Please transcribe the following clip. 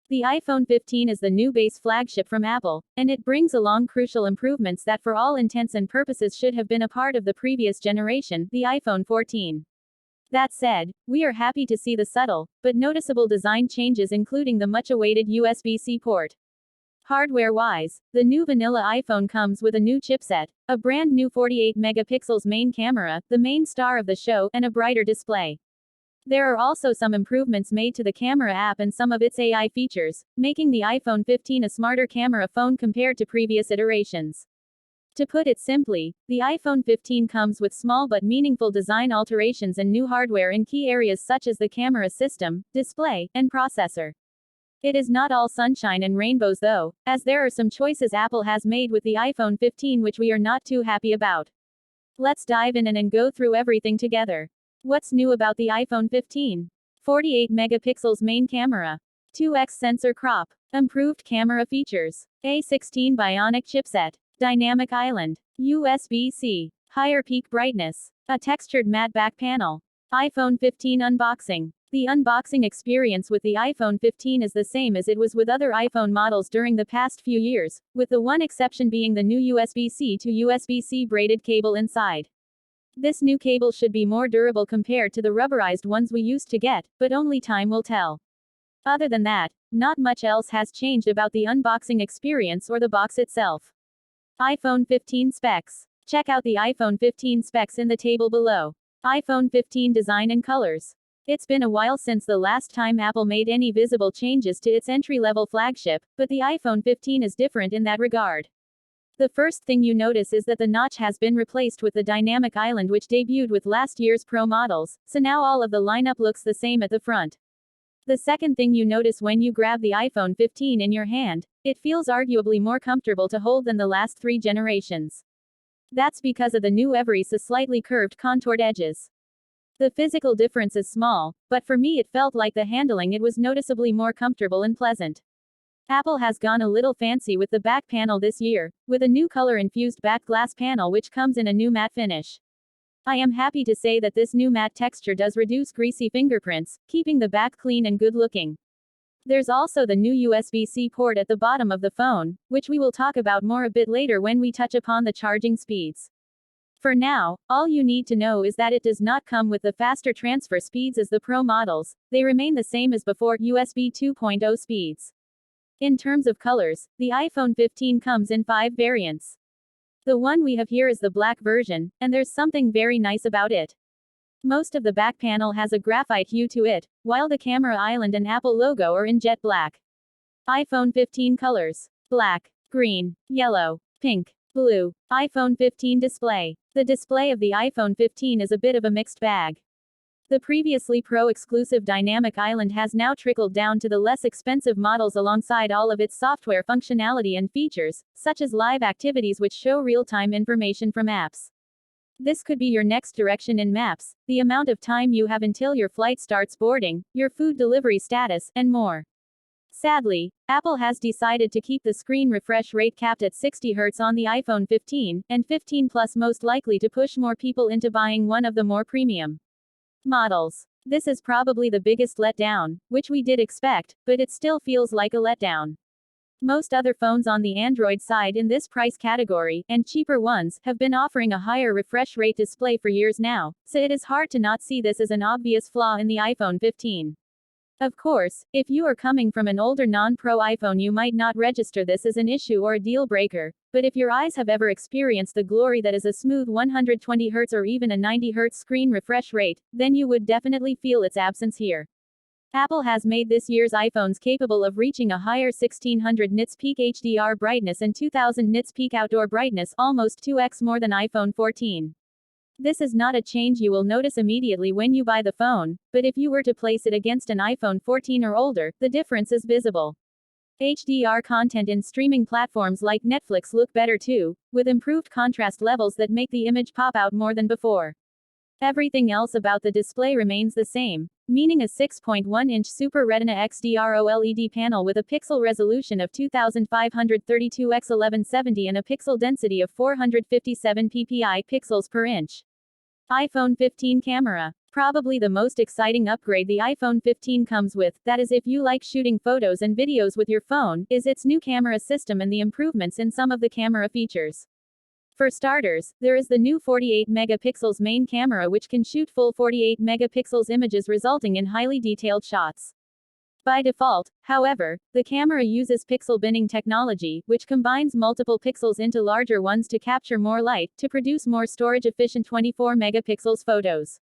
The iPhone 15 is the new base flagship from Apple, and it brings along crucial improvements that for all intents and purposes should have been a part of the previous generation, the iPhone 14. That said, we are happy to see the subtle, but noticeable design changes, including the much-awaited USB-C port. Hardware-wise, the new vanilla iPhone comes with a new chipset, a brand new 48 megapixels main camera, the main star of the show, and a brighter display. There are also some improvements made to the camera app and some of its AI features, making the iPhone 15 a smarter camera phone compared to previous iterations. To put it simply, the iPhone 15 comes with small but meaningful design alterations and new hardware in key areas such as the camera system, display, and processor. It is not all sunshine and rainbows though, as there are some choices Apple has made with the iPhone 15 which we are not too happy about. Let's dive in and go through everything together. What's new about the iPhone 15? 48 megapixels main camera. 2x sensor crop. Improved camera features. A16 Bionic chipset. Dynamic island. USB-C. Higher peak brightness. A textured matte back panel. iPhone 15 unboxing. The unboxing experience with the iPhone 15 is the same as it was with other iPhone models during the past few years, with the one exception being the new USB-C to USB-C braided cable inside. This new cable should be more durable compared to the rubberized ones we used to get, but only time will tell. Other than that, not much else has changed about the unboxing experience or the box itself. iPhone 15 specs. Check out the iPhone 15 specs in the table below. iPhone 15 design and colors. It's been a while since the last time Apple made any visible changes to its entry-level flagship, but the iPhone 15 is different in that regard. The first thing you notice is that the notch has been replaced with the dynamic island which debuted with last year's Pro models, so now all of the lineup looks the same at the front. The second thing you notice when you grab the iPhone 15 in your hand, it feels arguably more comfortable to hold than the last three generations. That's because of the new Everee's slightly curved contoured edges. The physical difference is small, but for me it felt like the handling it was noticeably more comfortable and pleasant. Apple has gone a little fancy with the back panel this year, with a new color-infused back glass panel which comes in a new matte finish. I am happy to say that this new matte texture does reduce greasy fingerprints, keeping the back clean and good-looking. There's also the new USB-C port at the bottom of the phone, which we will talk about more a bit later when we touch upon the charging speeds. For now, all you need to know is that it does not come with the faster transfer speeds as the Pro models, they remain the same as before, USB 2.0 speeds. In terms of colors, the iPhone 15 comes in 5 variants. The one we have here is the black version, and there's something very nice about it. Most of the back panel has a graphite hue to it, while the camera island and Apple logo are in jet black. iPhone 15 colors: black, green, yellow, pink, blue. iPhone 15 display. The display of the iPhone 15 is a bit of a mixed bag. The previously Pro-exclusive Dynamic Island has now trickled down to the less expensive models alongside all of its software functionality and features, such as live activities which show real-time information from apps. This could be your next direction in Maps, the amount of time you have until your flight starts boarding, your food delivery status, and more. Sadly, Apple has decided to keep the screen refresh rate capped at 60 Hz on the iPhone 15, and 15 Plus, most likely to push more people into buying one of the more premium models. This is probably the biggest letdown, which we did expect, but it still feels like a letdown. Most other phones on the Android side in this price category, and cheaper ones, have been offering a higher refresh rate display for years now, so it is hard to not see this as an obvious flaw in the iPhone 15. Of course, if you are coming from an older non-Pro iPhone you might not register this as an issue or a deal breaker, but if your eyes have ever experienced the glory that is a smooth 120 Hz or even a 90 Hz screen refresh rate, then you would definitely feel its absence here. Apple has made this year's iPhones capable of reaching a higher 1600 nits peak HDR brightness and 2000 nits peak outdoor brightness, almost 2x more than iPhone 14. This is not a change you will notice immediately when you buy the phone, but if you were to place it against an iPhone 14 or older, the difference is visible. HDR content in streaming platforms like Netflix look better too, with improved contrast levels that make the image pop out more than before. Everything else about the display remains the same, meaning a 6.1-inch Super Retina XDR OLED panel with a pixel resolution of 2532 x 1170 and a pixel density of 457 ppi pixels per inch. iPhone 15 camera. probably the most exciting upgrade the iPhone 15 comes with, that is if you like shooting photos and videos with your phone, is its new camera system and the improvements in some of the camera features. For starters, there is the new 48 megapixels main camera which can shoot full 48 megapixels images resulting in highly detailed shots. By default, however, the camera uses pixel binning technology, which combines multiple pixels into larger ones to capture more light, to produce more storage-efficient 24 megapixels photos.